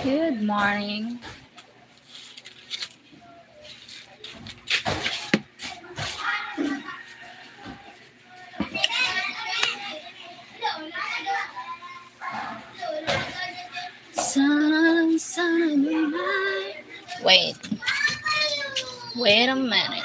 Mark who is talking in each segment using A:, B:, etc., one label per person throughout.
A: Good morning. Sun, wait, wait a minute.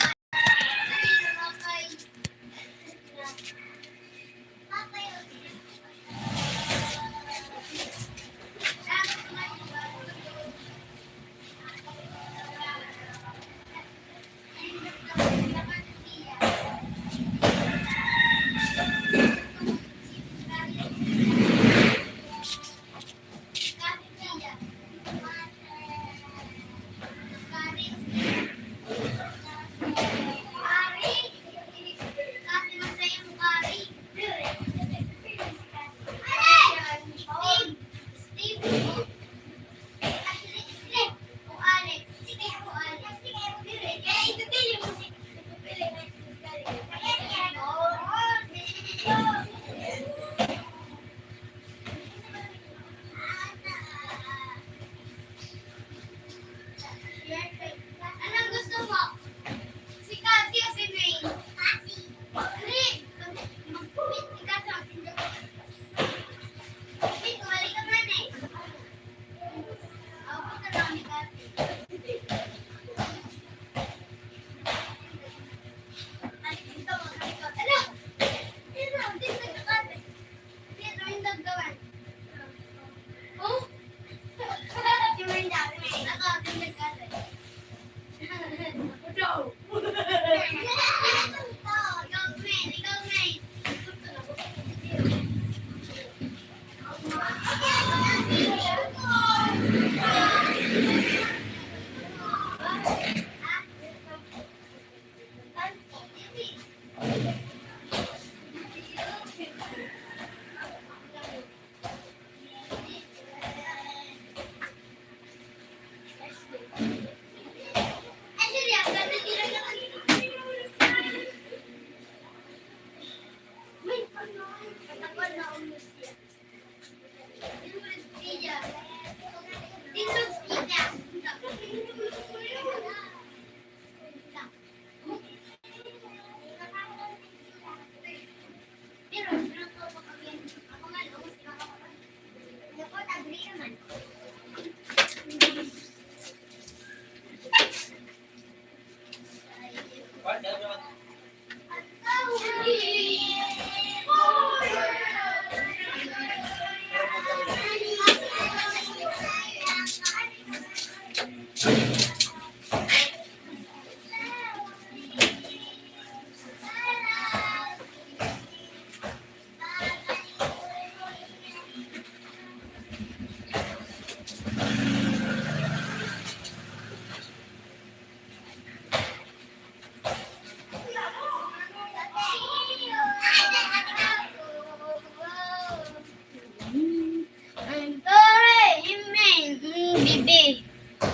A: Bibi,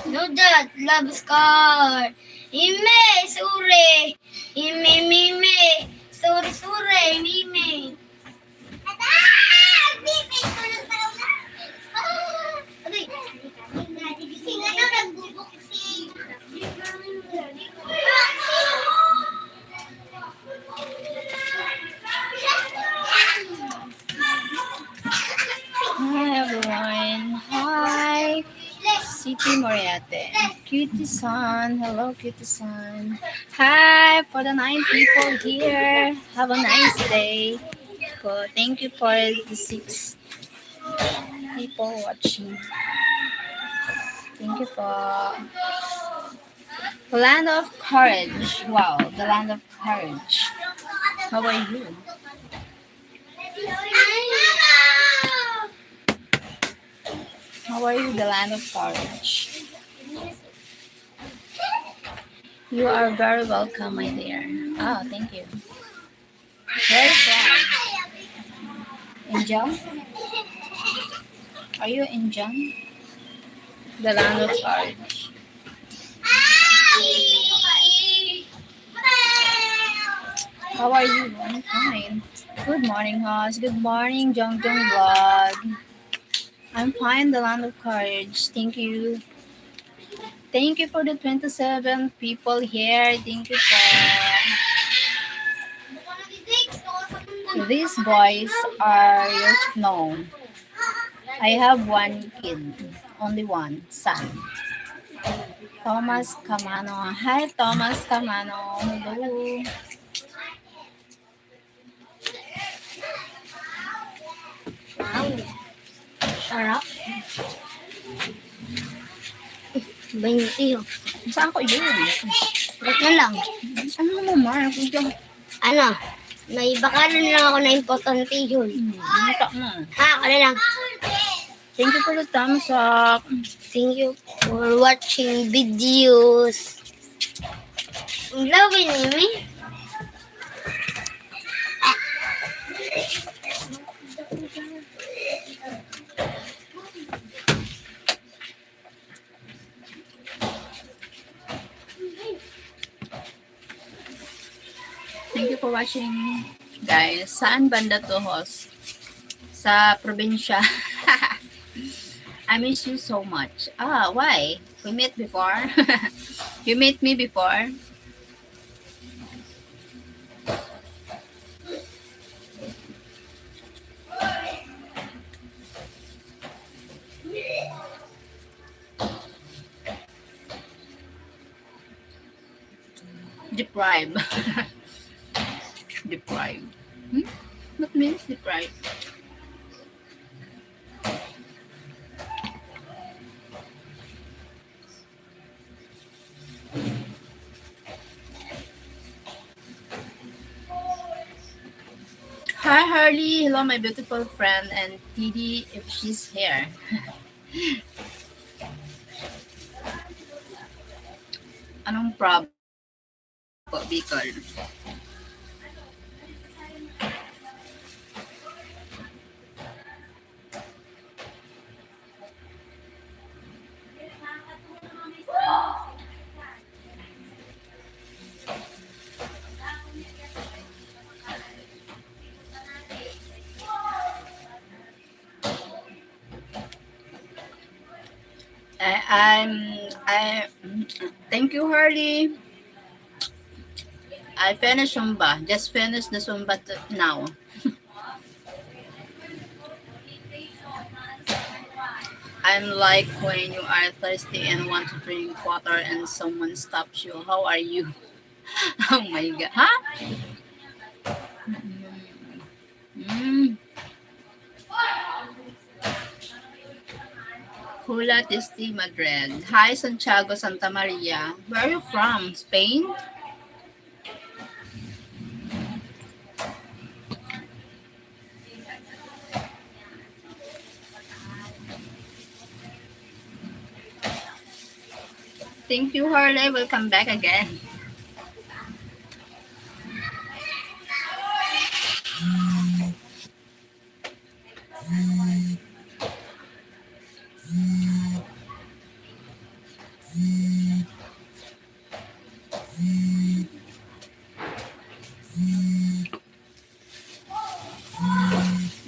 A: Nudat, love scar. Ime, sure. Ime, mime. Sure, sure, mime. Hi everyone. Hi. City Moriate. Cutie Sun. Hello, Cutie Sun. Hi for the 9 people here. Have a nice day. Thank you for the 6 people watching. Thank you for the land of courage. Wow, the land of courage. How are you? How are you, the land of courage? You are very welcome, my dear. Oh, thank you. Where is that? Injun? Are you Injun? The land of courage. How are you? I'm fine. Good morning, Hoss. Good morning, Jong Jong Vlog. I'm fine, the land of courage. Thank you. Thank you for the 27 people here. Thank you for these boys are your no. I have one kid, only one son. Thomas Camano. Hi, Thomas Camano. Hello.
B: Wow, sarap. 20. Oh.
A: Saan ko yun?
B: Ba't na lang?
A: Ano mo, Mark?
B: Ano? May bakalan lang ako na importante yun.
A: Nakita mo.
B: Ha, ano lang.
A: Thank you for the thumbs up.
B: Thank you for watching videos. Ang lawin ni me.
A: Thank you for watching, guys. Saan banda to, host? Sa probinsya. I miss you so much. Ah, why? We met before. You met me before. Deprive. Deprive. Hmm? What means deprive? Hi Harley, hello my beautiful friend and TD if she's here. Anong problem po, Bicol? I thank you Harley. I finished Zumba. Just finished the Zumba now. I'm like when you are thirsty and want to drink water and someone stops you. How are you? Oh my god. Huh? Mm. Hula Tisti Madrid. Hi Santiago Santa Maria. Where are you from? Spain? Thank you, Harley. Welcome back again.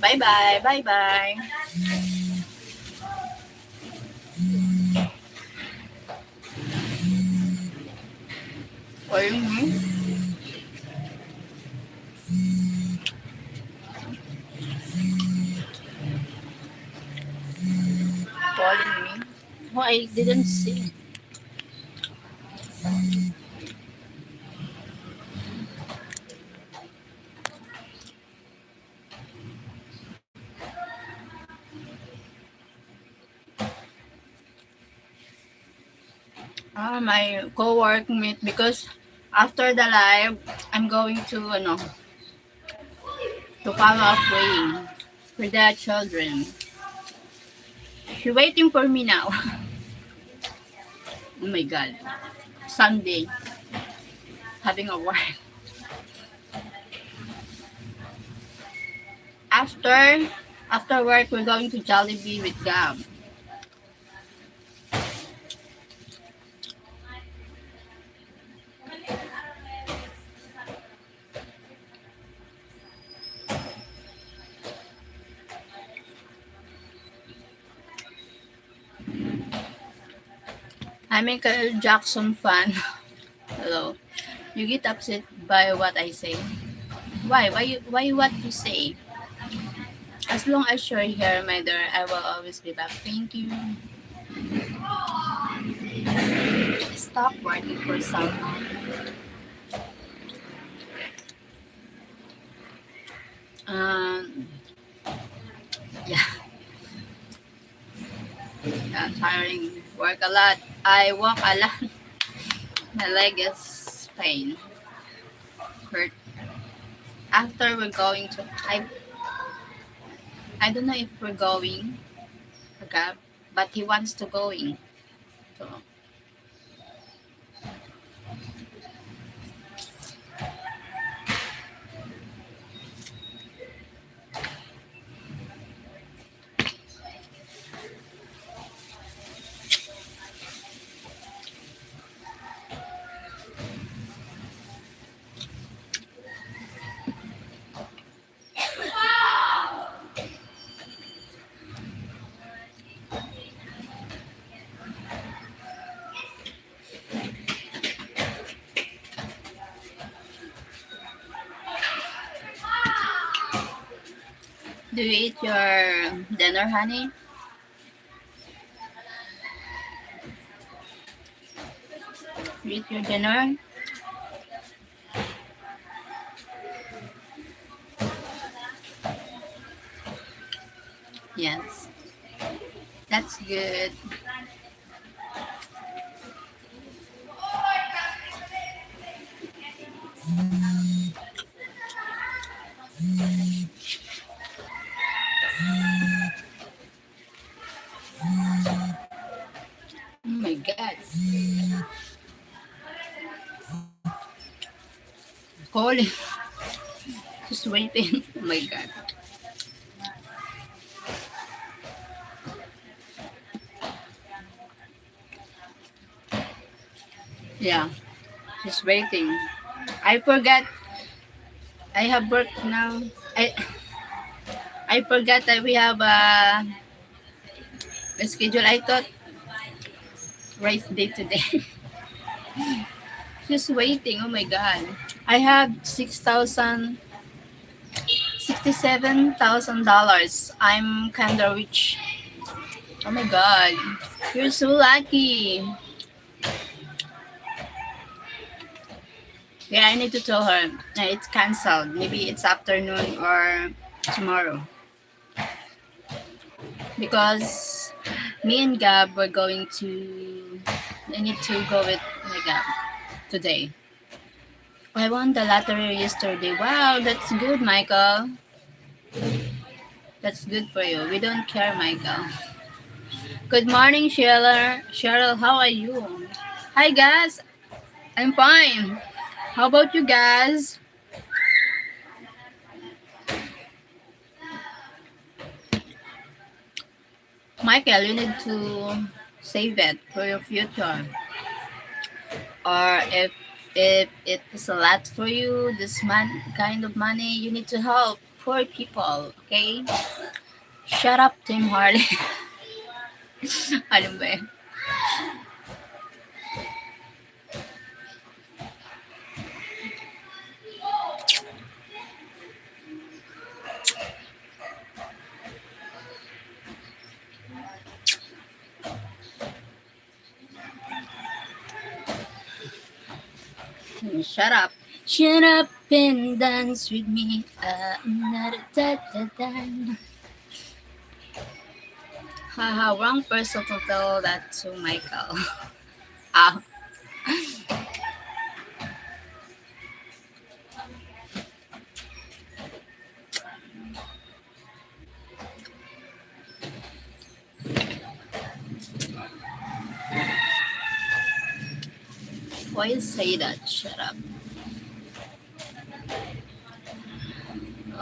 A: Bye bye. Bye bye. Calling me. Calling me. Oh, I didn't see. My co-workmate because after the live, I'm going to to follow up praying for their children. She's waiting for me now. Oh my god. Sunday. Having a work. After work we're going to Jollibee with Gab. I'm a Michael Jackson fan. Hello. You get upset by what I say. Why? Why what you say? As long as you're here, my dear, I will always be back. Thank you. Stop working for someone. Um, yeah, yeah, tiring. Work a lot. I walk a lot. My leg is pain. Hurt. After we're going to, I don't know if we're going, okay, but he wants to going. So, do you eat your dinner, honey? You eat your dinner? Yes, that's good. Oh my God, calling, just waiting. Oh my God. Yeah, just waiting. I forgot. I have work now. I forgot that we have a schedule. I thought race day today. Just waiting. Oh my God. I have 67,000 dollars. I'm kinda rich. Oh my God. You're so lucky. Yeah, I need to tell her it's cancelled. Maybe it's afternoon or tomorrow. Because me and Gab were going to. I need to go with my Gab today. I won the lottery yesterday. Wow, that's good, Michael. That's good for you. We don't care, Michael. Good morning, Sheryl. Sheryl, how are you? Hi, guys. I'm fine. How about you guys? Michael, you need to save it for your future. Or if it is a lot for you, this kind of money, you need to help poor people. Okay? Shut up, Tim Hardy. Ano ba yun? Shut up. Shut up and dance with me. Da, da, da. Haha, wrong person to tell that to Michael. Ah, why you say that? Shut up.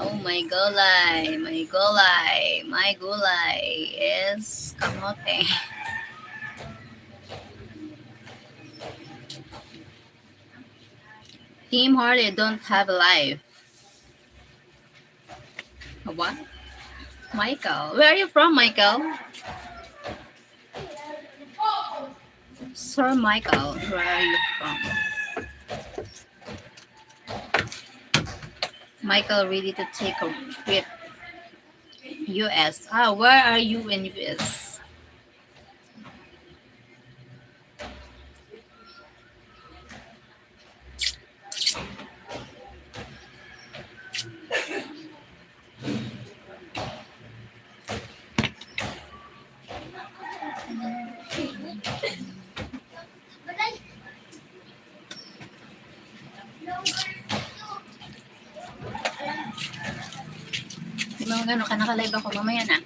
A: Oh, my gulay is kamote. Team Hardy don't have a life. What? Michael, where are you from, Michael? So Sir Michael, where are you from? Michael ready to take a trip. US. Ah, where are you in US? Di ba magano ka naka-live ako mamaya na?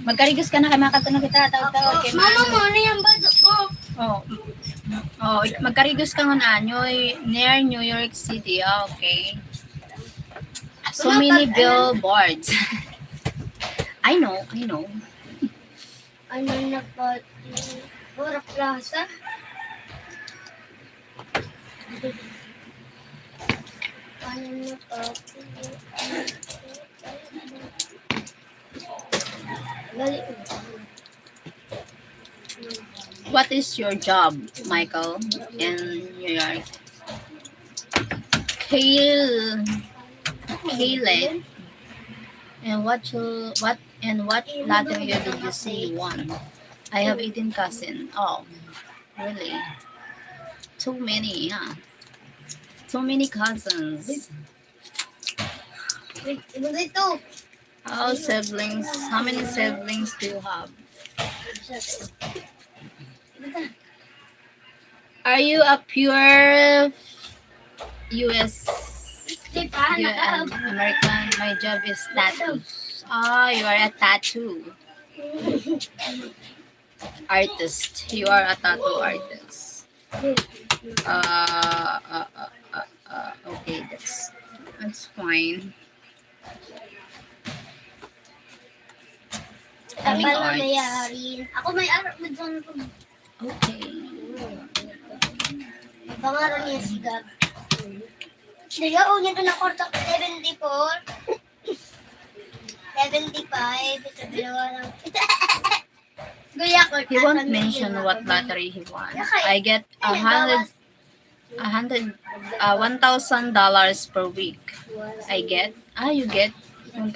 A: Magkarigos ka na kay makatanong kita tawag-tawag kay
B: Mama mo, ano yung bado ko?
A: Oh. Oh, magkarigos ka na near New York City. Ah, okay. So many billboards. I know.
B: Ano na po? Pura plaza? Ano na po? Gali.
A: What is your job, Michael, in New York? Kaylee. And what lottery did you say you won? I have 18 cousins. Oh, really? Too many, yeah. Too many cousins.
B: Iba dito.
A: How many siblings do you have? Are you a pure US American? My job is tattoos. Oh, you are a tattoo artist. You are a tattoo artist. Okay, that's fine.
B: Kami
A: Coming
B: na
A: arts.
B: mayarin. Ako may arap mo dyan.
A: Okay.
B: Pangalan niya si Gab. Diga, o niya na kwarto 74. 75. Ito dalawa lang. Gaya ko.
A: He won't mention what lottery he won. I get $1,000 per week. You get $1,000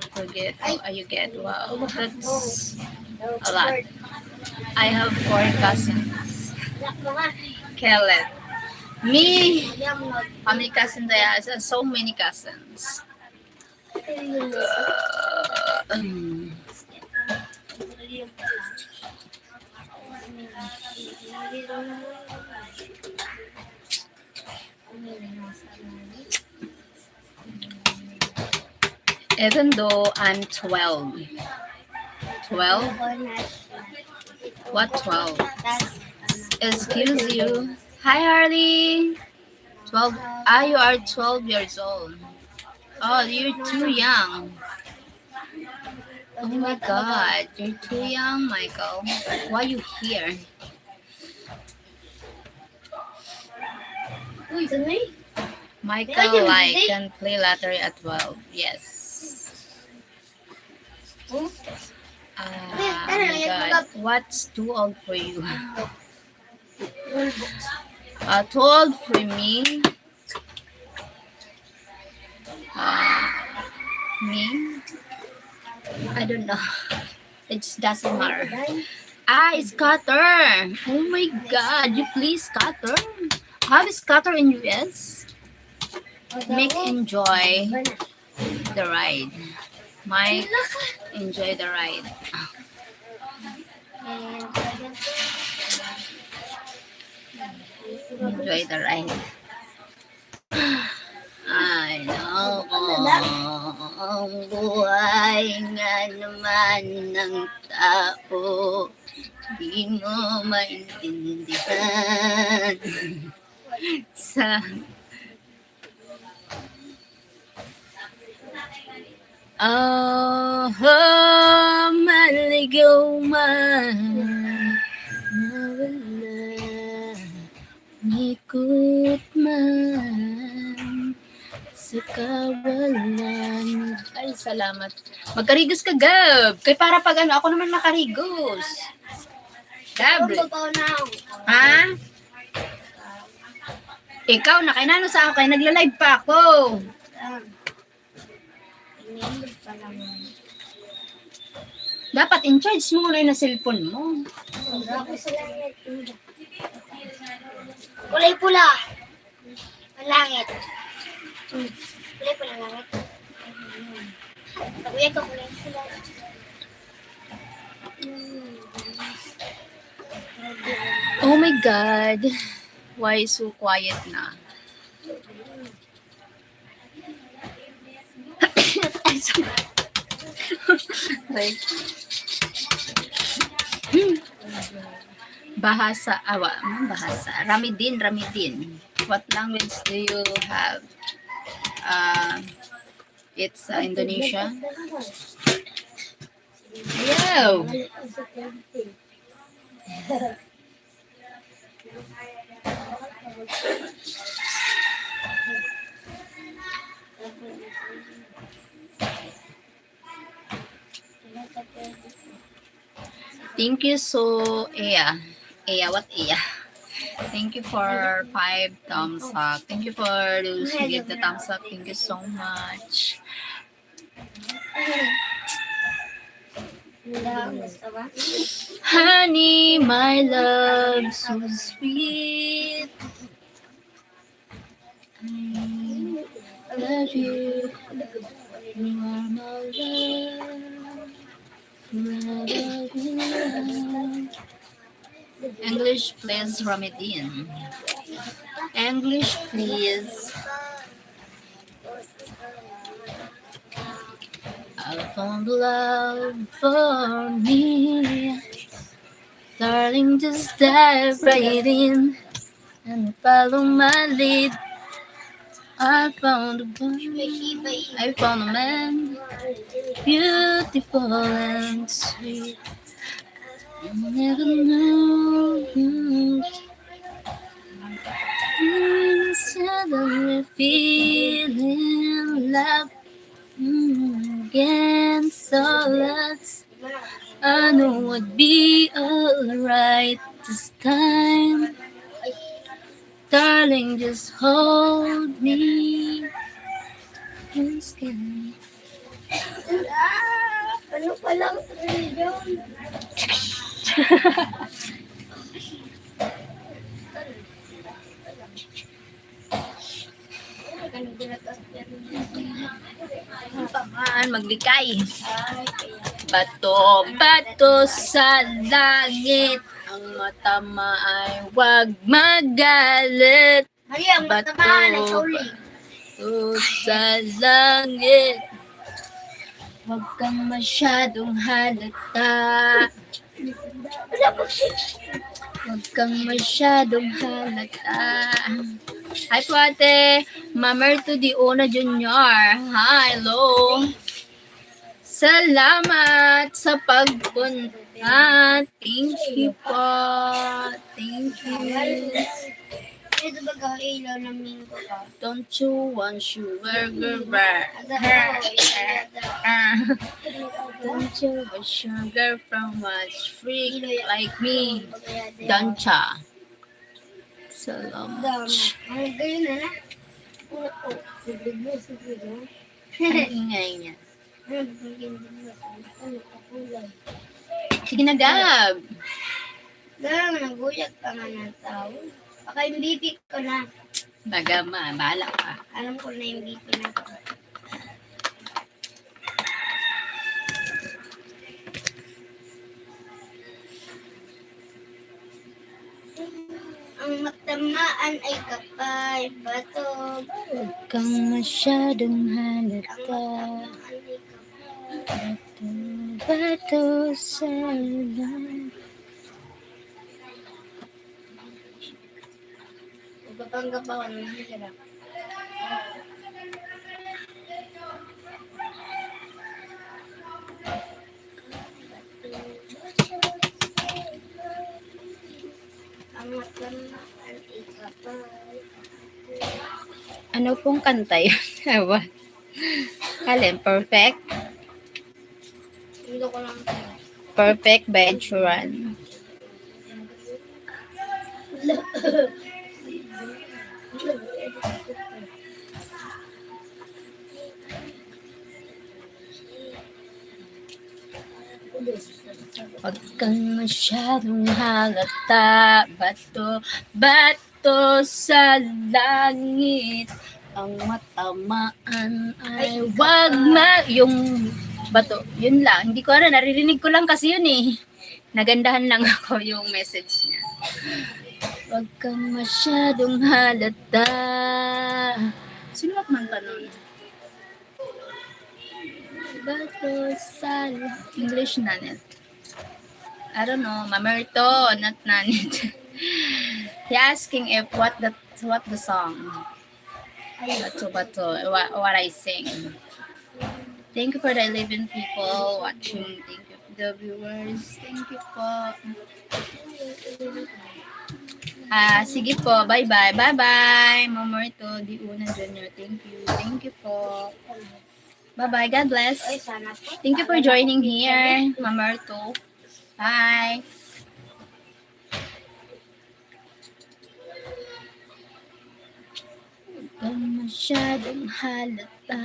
A: per week. You get. Wow, that's a lot. I have 4 cousins. Kellen. Me, how many cousins I have? So many cousins. Even though I'm 12. 12? What 12? Excuse you. Hi, Harley. 12. Ah, you are 12 years old. Oh, you're too young. Oh my God, you're too young, Michael. Why you here? Michael, I can play lottery at 12. Yes. Oh my God, what's too old for you? Too old for me? Me? I don't know. It just doesn't matter. It's Qatar. Oh my God, you play Qatar? How is Qatar in US? Make enjoy the ride. Mike, enjoy the ride. Enjoy the ride. Ay, nako, ang buhay nga naman ng tao, di mo maintindihan. Sa maligaw man, nawala, ikot man, sa kawalan. Ay, salamat. Magkarigos ka, Gab. Kay para pag ako naman makarigos. Gabriel.
B: Babaw na ako.
A: Ha? Ikaw, nakinano sa ako kay nagla-live pa ako.
B: Inilog pa naman.
A: Dapat in charge mo na yung cellphone mo.
B: Ako sa langit. Kulay pula. Ang langit. Kulay pula ang langit. Pag-uwi ko kulay pula.
A: Oh my God. Why so quiet na? Right. Bahasa, bahasa. Ramidin. What language do you have? It's Indonesia. Yo. Thank you so Ea, what Ea? Thank you for 5 thumbs up. Thank you for those who give the thumbs up. Thank you so much. Honey, my love, so sweet. I love you. You are my love. Forever. English, please, Ramidin. English, please. I found love for me. Darling, just dive right in and follow my lead. I found a man, beautiful and sweet. I never knew. Suddenly feeling love again, so let's. I know it'd be alright this time. Darling, just hold me.
B: Ano palang religion?
A: Paman, maglikay. Bato sa langit. Ang matama ay huwag magalit.
B: Hari, ang matamaan ay kauli.
A: Bato sa langit. Huwag kang masyadong halata. Huwag kang masyadong halata. Hi po ate. Mamer to the Ona Junior. Hi, hello. Salamat sa pagpunta. Thank you po. Thank you.
B: Ito ba ilaw ng minggo ka?
A: Don't you want sugar, girl? Don't you want sugar from a freak like me? Dancha. Salamat.
B: Ang gayon na na.
A: Ang ingay niya. Sige na, Gab.
B: Gano'n, naguyag pa nga ng tao. Baka yung BP ko na.
A: Bagama, bahala ka.
B: Alam ko na yung BP na ko. Ang matamaan ay kapay, bato.
A: Huwag kang masyadong halata.
B: Ang matamaan ay kapay.
A: Bato sa lang.
B: Magpapanggap ako ng hirap. Ang matamaan ay kapay.
A: Ano pong kanta yun? Ewan. Alin, perfect?
B: Hindi ko lang.
A: Perfect by Ed Sheeran. Huwag kang masyadong halata, bato sa langit. Ang matamaan ay wag yung bato, yun lang. Hindi ko naririnig ko lang kasi yun eh. Nagandahan lang ako yung message niya. Huwag kang masyadong halata. Sino kumanta nun? Bato sa English nanet. I don't know, Mamerto, not Nanit. He asking if what the song. Bato, what I sing. Thank you for the 11 people watching. Thank you for the viewers. Thank you po. Sige po. Bye-bye. Bye-bye. Mamerto, Di Una Junior. Thank you. Thank you po. Bye-bye. God bless. Thank you for joining here, Mamerto. Bye. Huwag kang masyadong halata.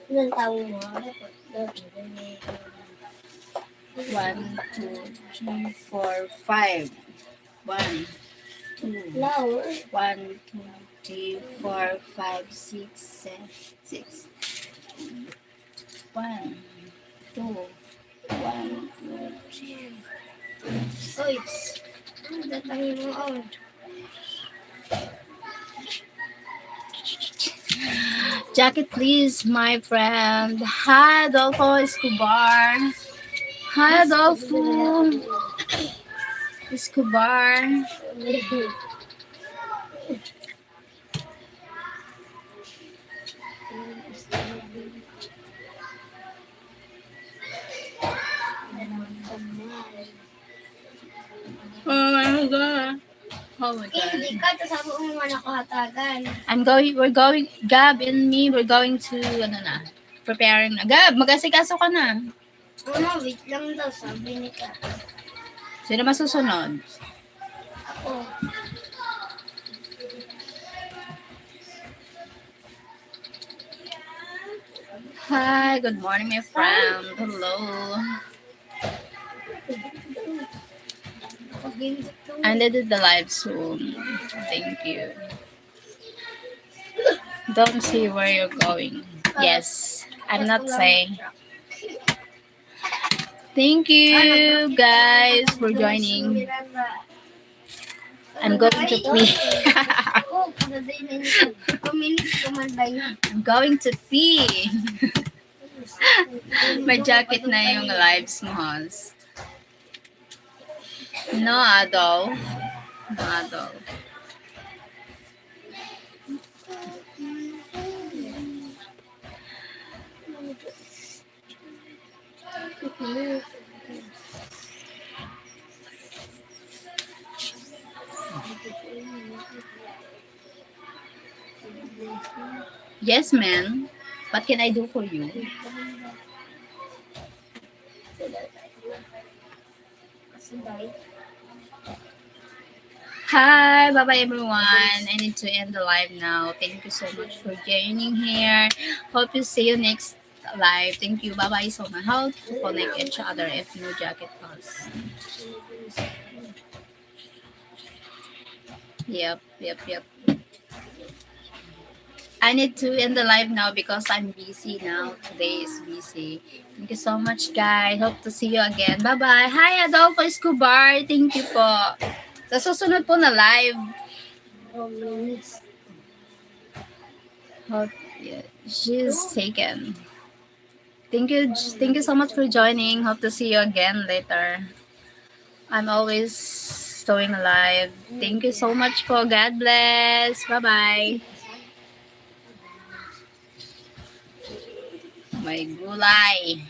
B: Ilang taon mo?
A: 1, 2, 3, 4, 5. 1, 2,
B: Flower.
A: 1, 2, 3, 4, 5, 6, 7, 6. 1, 2, 1, 2, 3.
B: Oy, datangin mo on.
A: Jacket please, my friend. Hi, Adolfo Escobar. Hi, Adolfo Escobar. Oh my God. Oh my God.
B: Hindi ka, tapos ako mo nakahatagan.
A: We're going, Gab and me, we're going to, preparing na. Gab, mag-asikaso ka na.
B: Wait lang daw, sabi ni ka.
A: Sino masusunod?
B: Ako.
A: Hi, good morning, my friend. Hello. I ended the live soon. Thank you. Don't say where you're going. Yes, I'm not saying. Thank you, guys, for joining. I'm going to pee. I'm going to pee. May jacket na yung lives mo, host. No, Adolf. No, Adolf. Yes, ma'am. What can I do for you? Hi, bye-bye everyone. I need to end the live now. Thank you so much for joining here. Hope to see you next live. Thank you. Bye-bye so much. How to connect each other if no jacket costs. Yep. I need to end the live now because I'm busy now. Today is busy. Thank you so much, guys. Hope to see you again. Bye-bye. Hi, Adolfo Escobar. Thank you po. Sa susunod po na live. Hope, yeah, she's taken. Thank you so much for joining. Hope to see you again later. I'm always going live. Thank you so much po. God bless. Bye-bye. May gulay.